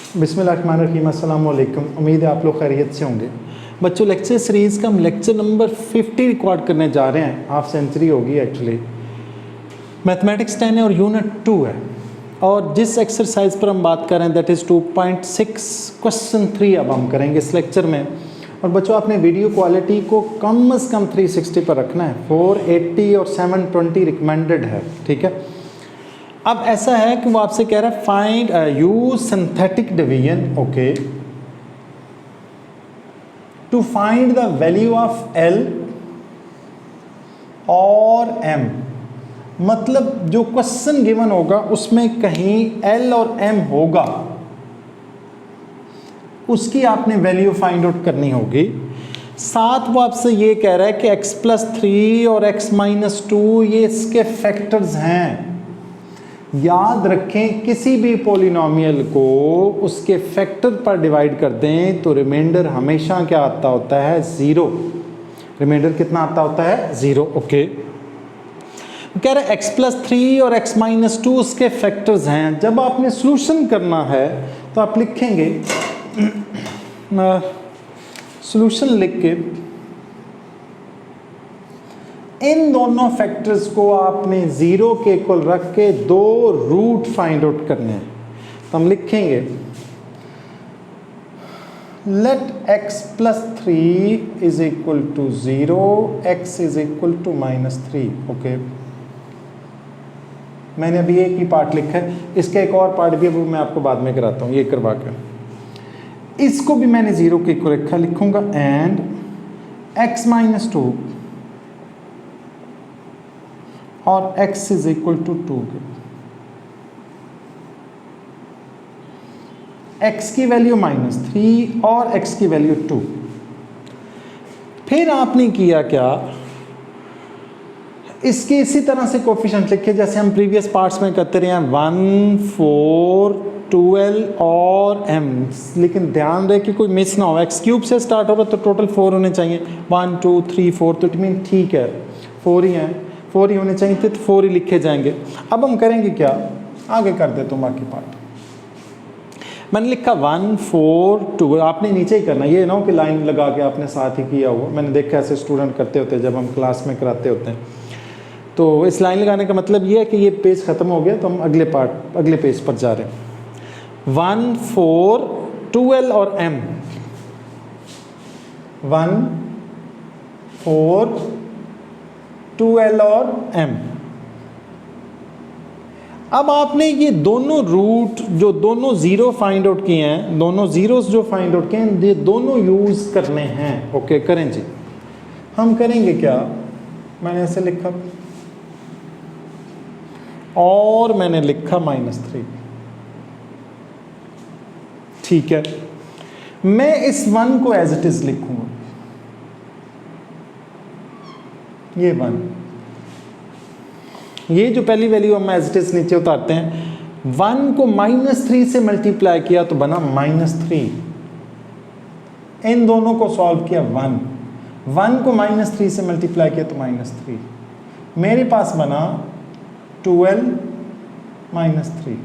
बिस्मिल्लाहिर्रहमानिर्रहीम, अस्सलाम वालेकुम। उम्मीद है आप लोग खैरियत से होंगे। बच्चों, लेक्चर सीरीज़ का हम लेक्चर नंबर 50 रिकॉर्ड करने जा रहे हैं। हाफ सेंचुरी होगी एक्चुअली। मैथमेटिक्स 10 है और यूनिट 2 है। और जिस एक्सरसाइज पर हम बात कर रहे हैं दैट इज़ 2.6 क्वेश्चन 3 अब हम करेंगे इस लेक्चर में। और बच्चों, आपने वीडियो क्वालिटी को कम से कम 360 पर रखना है। 480 और 720 रिकमेंडेड है, ठीक है। अब ऐसा है कि वो आपसे कह रहा है find use synthetic division, okay, to find the value of L और एम। मतलब जो क्वेश्चन गिवन होगा उसमें कहीं एल और एम होगा, उसकी आपने वैल्यू फाइंड आउट करनी होगी। साथ वो आपसे ये कह रहा है कि x+3 और x-2 ये इसके फैक्टर्स हैं। याद रखें, किसी भी पॉलिनोमियल को उसके फैक्टर पर डिवाइड कर दें तो रिमाइंडर हमेशा क्या आता होता है? 0। रिमाइंडर कितना आता होता है? 0, ओके। कह रहे x+3 और x-2 उसके फैक्टर्स हैं। जब आपने सॉल्यूशन करना है तो आप लिखेंगे सॉल्यूशन लिख के इन दोनों फैक्टर्स को आपने 0 के इक्वल रख के दो रूट फाइंड आउट करने हैं। तो हम लिखेंगे let x+3 is equal to 0, x is equal to -3, okay. मैंने अभी एक ही पार्ट लिखा है, इसका एक और पार्ट भी है वो मैं आपको बाद में कराता हूँ, ये करवा कर। इसको भी मैंने 0 के इक्वल रखा, लिखूंगा एंड x-2 और x इज इक्वल टू 2 के x की वैल्यू -3 और x की वैल्यू 2। फिर आपने किया क्या? इसके इसी तरह से कोफिशिएंट लिखे जैसे हम प्रीवियस पार्ट्स में करते रहे हैं, 1, 4, 12 और m। लेकिन ध्यान रहे कि कोई मिस ना हो। x³ से स्टार्ट होगा तो टोटल 4 होने चाहिए, 1, 2, 3, 4। तो इट मीन ठीक है 4 ही हैं, 4 ही होने चाहिए थे, तो 4 ही लिखे जाएंगे। अब हम करेंगे क्या? आगे कर देता हूँ बाकी पार्ट। मैंने लिखा 1, 4, 2। आपने नीचे ही करना, ये ना हो कि लाइन लगा के आपने साथ ही किया हुआ। मैंने देखा ऐसे स्टूडेंट करते होते हैं जब हम क्लास में कराते होते हैं। तो इस लाइन लगाने का मतलब ये है कि ये पेज ख़त्म हो गया तो हम अगले पेज पर जा रहे हैं। 1, 4, 12 और m। 1, 4, 12 और m। अब आपने ये दोनों रूट जो दोनों 0 फाइंड आउट किए हैं, दोनों जीरोस जो फाइंड आउट किए हैं, ये दोनों यूज करने हैं, ओके। करें जी। हम करेंगे क्या? मैंने ऐसे लिखा और मैंने लिखा -3, ठीक है। मैं इस 1 को एज इट इज लिखूंगा, ये 1। ये जो पहली वैल्यू हम एज इट इज नीचे उतारते हैं, 1 को -3 से मल्टीप्लाई किया तो बना -3। इन दोनों को सॉल्व किया 1 को -3 से मल्टीप्लाई किया तो -3। मेरे पास बना 12 -3।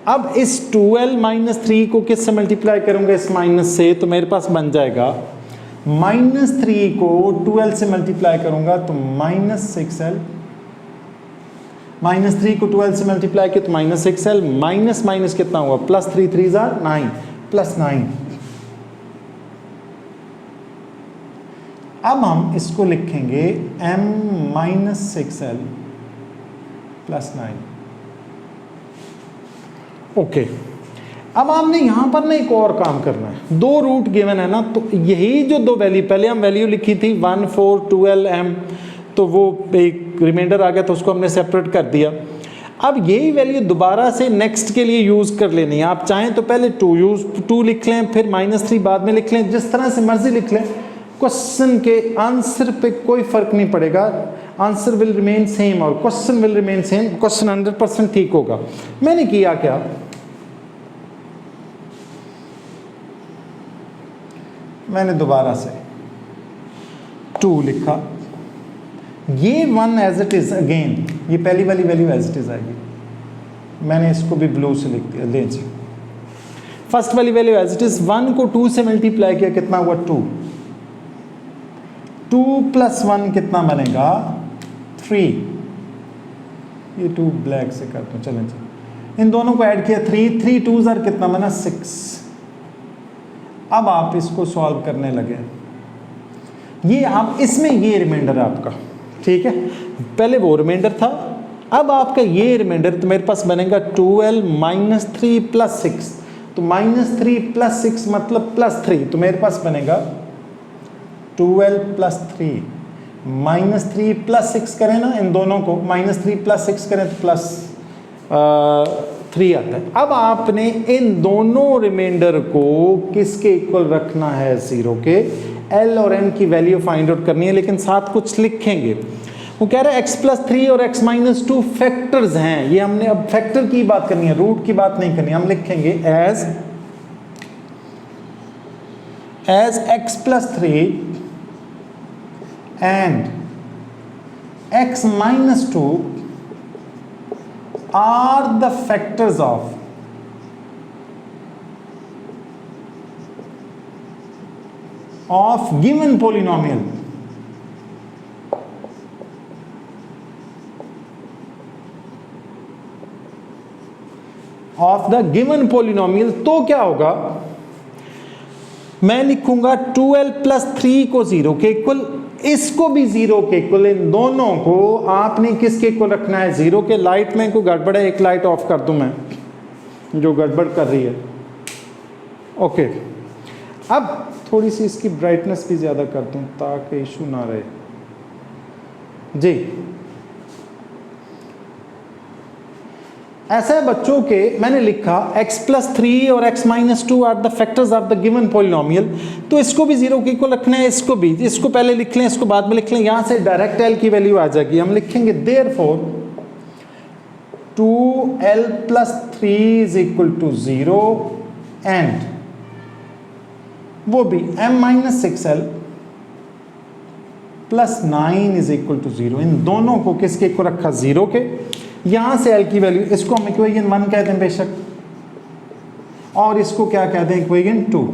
अब इस 12 -3 को किस से मल्टीप्लाई करूंगा? इस माइनस से। तो मेरे पास बन जाएगा -3 को 12 से मल्टीप्लाई करूंगा तो -6l। -3 को 12 से मल्टीप्लाई किया तो -6l। माइनस माइनस कितना हुआ? +3 3 9, +9। अब हम इसको लिखेंगे m-6l +9, ओके। अब आपने यहां पर ना एक और काम करना है। दो रूट गिवन है ना, तो यही जो दो वैल्यू, पहले हम वैल्यू लिखी थी 1, 4, 12 m, तो वो एक रिमाइंडर आ गया तो उसको हमने सेपरेट कर दिया। अब यही वैल्यू दोबारा से नेक्स्ट के लिए यूज कर लेनी है। आप चाहें तो पहले 2 लिख लें, फिर -3 बाद में लिख लें, जिस तरह से मर्जी लिख लें। क्वेश्चन के आंसर पे कोई फर्क नहीं पड़ेगा। आंसर विल रिमेन सेम और question will remain same. Question 100% ठीक होगा। मैंने किया क्या? मैंने दोबारा से 2 लिखा, ये 1 एज इट इज अगेन, ये पहली वाली वैल्यू एज इट इज आएगी। मैंने इसको भी ब्लू से लिख दिया, ले जी। फर्स्ट वाली वैल्यू एज इट इज, 1 को 2 से मल्टीप्लाई किया कितना हुआ 2, 2 + 1 कितना बनेगा 3, ये 2 ब्लैक से करता हूँ, चलें इन दोनों को ऐड किया 3, 3 2 ज़र कितना बना 6। अब आप इसको सॉल्व करने लगे, ये आप इसमें ये रिमाइंडर है आपका, ठीक है, पहले वो रिमाइंडर था, अब आपका ये रिमाइंडर, तो मेरे पास बनेगा 12 - 3 + 6, तो -3 + 6 मतलब +3, तो मेरे पास बनेगा 12 + 3, -3 + 6 करें ना इन दोनों को, -3 + 6 करें तो +3 आता है। अब आपने इन दोनों रिमाइंडर को किसके इक्वल रखना है, 0 के। L और M की वैल्यू फाइंड आउट करनी है, लेकिन साथ कुछ लिखेंगे। वो कह रहा है x + 3 और x - 2 फैक्टर्स हैं, ये हमने अब फैक्टर की बात करनी है, रूट की बात नहीं करनी। हम लिखेंगे as x + 3 and x - 2 are the factors of given polynomial, of the given polynomial। तो क्या होगा, मैं लिखूंगा 12 + 3 को 0 के इक्वल, इसको भी 0 के इक्वल, इन दोनों को आपने किसके इक्वल रखना है, 0 के। लाइट में कोई गड़बड़ है, एक लाइट ऑफ कर दूं मैं जो गड़बड़ कर रही है, ओके। अब थोड़ी सी इसकी ब्राइटनेस भी ज़्यादा कर दूं ताकि इशू ना रहे जी। ऐसा है बच्चों के, मैंने लिखा x + 3 और x - 2 are the factors of the given polynomial, तो इसको भी 0 के इक्वल रखना है, इसको भी, इसको पहले लिख लें, इसको बाद में लिख लें, यहाँ से डायरेक्ट L की वैल्यू आ जाएगी। हम लिखेंगे देयरफॉर 2L + 3 = 0 एंड वो भी M - 6L + 9 = 0। इन दोनों को किसके इक्वल रखा, 0 के। यहां से L की वैल्यू, इसको हम इक्वेशन 1 कहते हैं बेशक, और इसको क्या कहते हैं, इक्वेशन 2।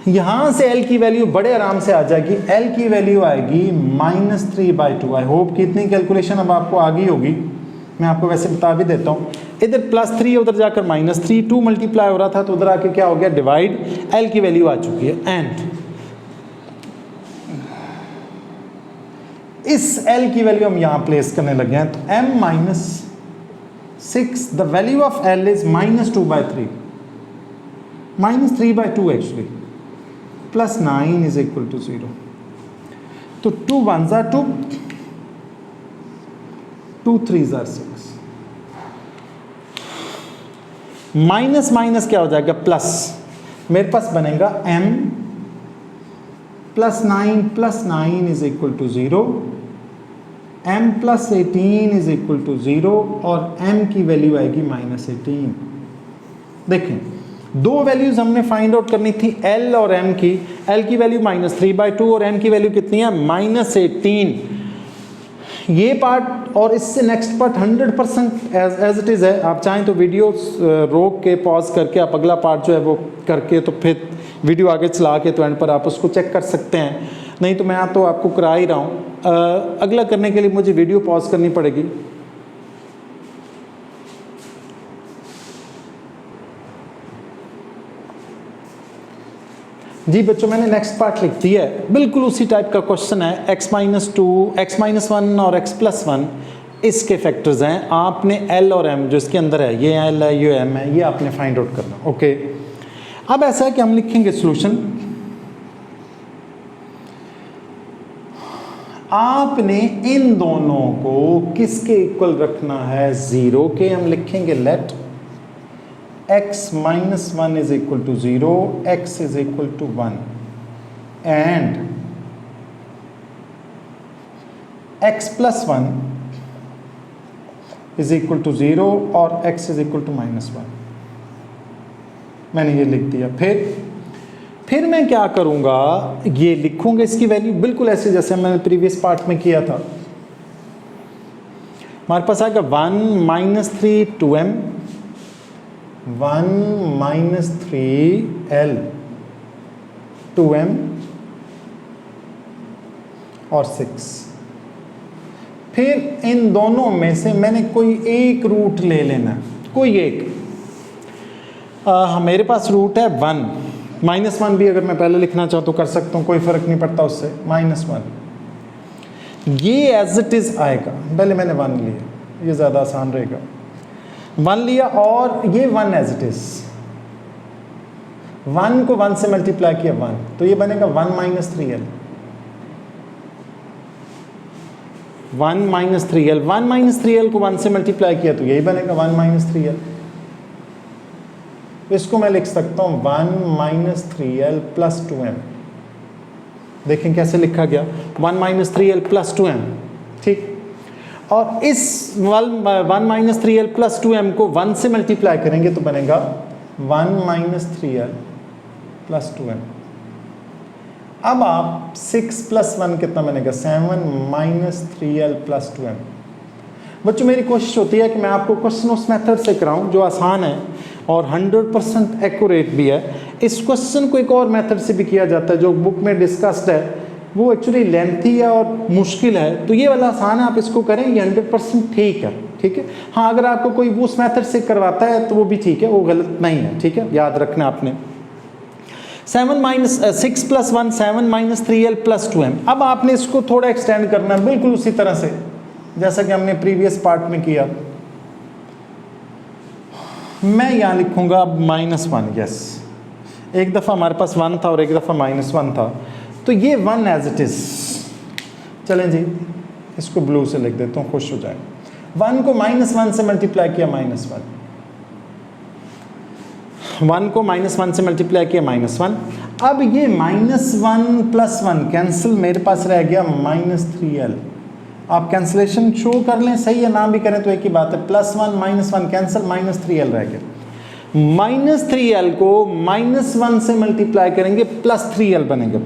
यहां से L की वैल्यू बड़े आराम से आ जाएगी, L की वैल्यू आएगी -3/2। आई होप कि इतनी कैलकुलेशन अब आपको आ गई होगी, मैं आपको वैसे बता भी देता हूं। इधर +3 उधर जाकर -3, 2 मल्टीप्लाई हो रहा था तो उधर आके क्या हो गया, डिवाइड, L की वैल्यू आ चुकी है। एंड इस L की वैल्यू हम यहां प्लेस करने लगे हैं, तो M - 6, the value of L is -2/3, -3/2 actually, + 9 = 0। तो 2 1 ज़ा 2, 2 3 ज़ा 6, माइनस माइनस क्या हो जाएगा, प्लस। मेरे पास बनेगा M + 9 + 9 = 0, M + 18 = 0 और M की वैल्यू आएगी -18। देखें, दो वैल्यूज हमने फाइंड आउट करनी थी L और M की। L की वैल्यू -3/2 और M की वैल्यू कितनी है, -18। ये पार्ट और इससे next part 100% as it is है। आप चाहें तो वीडियो रोक के पॉज करके आप अगला पार्ट जो है वो करके तो फिर वीडियो आगे चला के तो एंड पर आप उसको चेक कर सकते हैं, नहीं तो मैं तो आपको करा ही रहा हूँ। अगला करने के लिए मुझे वीडियो पॉज करनी पड़ेगी। जी बच्चों, मैंने नेक्स्ट पार्ट लिख दिया है, बिल्कुल उसी टाइप का क्वेश्चन है। x - 2, x - 1 और x + 1 इसके फैक्टर्स हैं। आपने L और M जो इसके अंदर है, ये L है ये M है, ये आपने फाइंड आउट करना। ओके, अब ऐसा है कि हम लिखेंगे सॉल्यूशन। आपने इन दोनों को किसके इक्वल रखना है, 0 के। हम लिखेंगे late x - 1 = 0, x = 1 and x + 1 = 0 और x = -1। मैंने ये लिख दिया। फिर मैं क्या करूंगा, ये लिखूंगा इसकी वैल्यू बिल्कुल ऐसे जैसे मैंने प्रीवियस पार्ट में किया था। हमारे पास आएगा 1 - 3 2m 1 माइनस 3L 2M और 6। फिर इन दोनों में से मैंने कोई एक रूट ले लेना, कोई एक। मेरे पास रूट है 1, -1 भी अगर मैं पहले लिखना चाहूँ तो कर सकता हूँ, कोई फ़र्क नहीं पड़ता उससे। -1 ये एज इट इज़ आएगा। पहले मैंने 1 लिया, ये ज़्यादा आसान रहेगा। 1 लिया और ये 1 एज इट इज़। 1 को 1 से मल्टीप्लाई किया 1, तो ये बनेगा 1 minus 3L। 1 minus 3L, 1 minus 3L को 1 से मल्टीप्लाई किया तो यही बनेगा 1 माइनस 3L। इसको मैं लिख सकता हूँ 1 माइनस 3L प्लस 2M। देखें कैसे लिखा गया, 1 माइनस 3L प्लस 2M, ठीक। और इस 1 माइनस 3L प्लस 2M को 1 से मल्टीप्लाई करेंगे तो बनेगा 1 माइनस 3L प्लस 2M। अब आप 6 प्लस 1 कितना बनेगा, 7 माइनस 3L प्लस 2M। बच्चों मेरी कोशिश होती है कि मैं आपको क्वेश्चन उस मेथड से कराऊं जो आसान है और 100% एक्यूरेट भी है। इस क्वेश्चन को एक और मेथड से भी किया जाता है जो बुक में डिस्कस्ड है, वो एक्चुअली लेंथी है और मुश्किल है। तो ये वाला आसान है, आप इसको करें, ये 100% ठीक है, ठीक है। हाँ, अगर आपको कोई उस मेथड से करवाता है तो वो भी ठीक है, वो गलत नहीं है, ठीक है, याद रखना आपने। 6 plus 1 7 minus 3L plus 2M। अब आपने इसको थोड़ा एक्सटेंड करना है बिल्कुल उसी तरह से जैसा कि हमने प्रीवियस पार्ट में किया। मैं यहाँ लिखूंगा अब -1, यस। एक दफ़ा हमारे पास 1 था और एक दफ़ा -1 था, तो ये 1 एज इट इज़। चलें जी, इसको ब्लू से लिख देता हूँ, खुश हो जाए। 1 को -1 से मल्टीप्लाई किया -1, 1 को -1 से मल्टीप्लाई किया -1। अब ये -1 प्लस 1 कैंसिल, मेरे पास रह गया -3L। आप कैंसिलेशन शो कर लें, सही है, ना भी करें तो एक ही बात है। +1 -1 कैंसिल, -3L रह गया। -3L को -1 से मल्टीप्लाई करेंगे +3L बनेगा।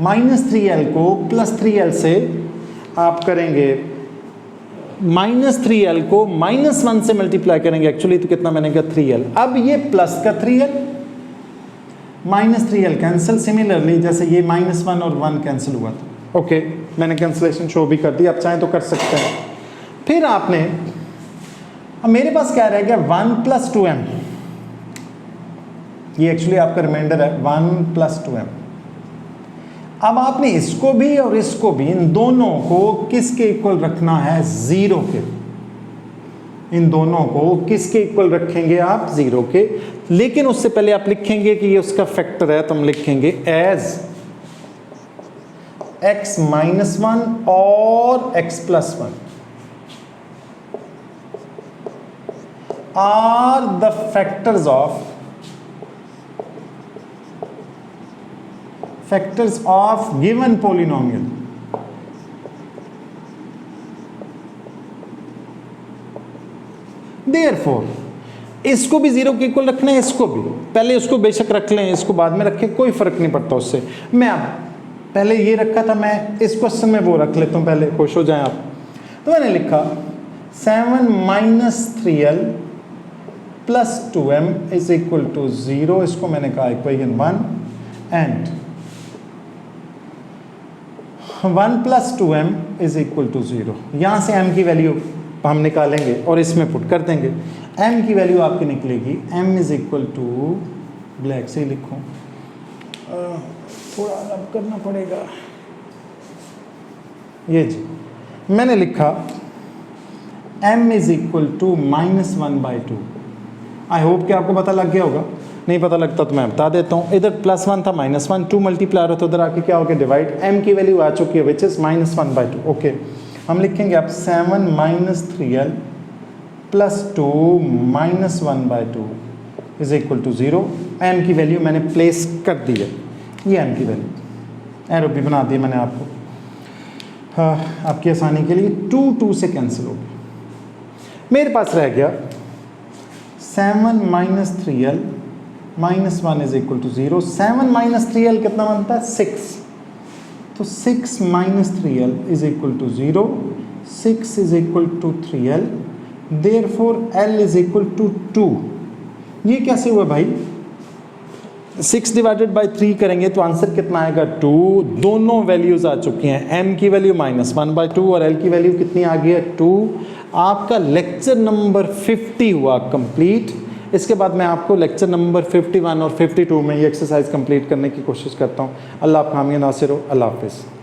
-3L को +3L से आप करेंगे, -3L को -1 से मल्टीप्लाई करेंगे एक्चुअली, तो कितना बनेगा 3L। अब ये प्लस का 3L, -3L कैंसिल। सिमिलरली जैसे ये -1 और 1 कैंसिल हुआ था, ओके, मैंने कैंसिलेशन शो भी कर दी, आप चाहें तो कर सकते हैं। फिर आपने, अब मेरे पास क्या रह गया, 1 प्लस 2M। ये एक्चुअली आपका रिमाइंडर है, 1 प्लस 2M। अब आपने इसको भी और इसको भी, इन दोनों को किसके इक्वल रखना है, 0 के। इन दोनों को किसके इक्वल रखेंगे आप, 0 के। लेकिन उससे पहले आप लिखेंगे कि ये उसका फैक्टर है, तो हम लिखेंगे एज x -1 और x + 1 are the factors of given polynomial. Therefore इसको भी 0 के इक्वल रखना है, इसको भी। पहले उसको बेशक रख लें, इसको बाद में रखें, कोई फर्क नहीं पड़ता उससे। मैं अब पहले ये रखा था, मैं इस क्वेश्चन में वो रख लेता हूं पहले, खुश हो जाएं आप। तो मैंने लिखा 7 minus 3L plus 2M is equal to 0। इसको मैंने कहा equation 1 and 1 plus 2M is equal to 0। यहाँ से M की वैल्यू हम निकालेंगे और इसमें पुट कर देंगे। M की वैल्यू आपकी निकलेगी, M is equal to, black से लिखूं, थोड़ा अलग करना पड़ेगा, ये जी मैंने लिखा M is equal to -1/2। I hope कि आपको पता लग गया होगा, नहीं पता लगता तो मैं बता देता हूँ। इधर +1 था, -1, 2 मल्टीप्लाई होता, उधर आके क्या हो गया, डिवाइड। M की वैल्यू आ चुकी है विच इज -1/2। ओके, हम लिखेंगे अब 7 minus 3L plus 2 -1/2 is equal to 0। M की वैल्यू मैंने प्लेस कर दी है, ये M की वैल्यू एरो भी बना दी मैंné आपको, हाँ, आपकी आसानी के लिए। 2 से कैंसिल हो गया, मेरे पास रह गया 7 minus 3L -1 is equal to 0। 7 minus 3L कितना बनता है, 6। तो 6 minus 3L is equal to 0। 6 is equal to 3L। Therefore L is equal to 2। ये कैसे हुआ भाई? 6 डिवाइडेड बाई 3 करेंगे तो आंसर कितना आएगा? 2। दोनों वैल्यूज आ चुकी हैं, m की वैल्यू -1/2 और l की वैल्यू कितनी आ गई है? 2। आपका लेक्चर नंबर 50 हुआ कंप्लीट। इसके बाद मैं आपको लेक्चर नंबर 51 और 52 में ये एक्सरसाइज कंप्लीट करने की कोशिश करता हूँ। अल्लाह आप हामी नासिर हो। अल्लाह हाफिज़।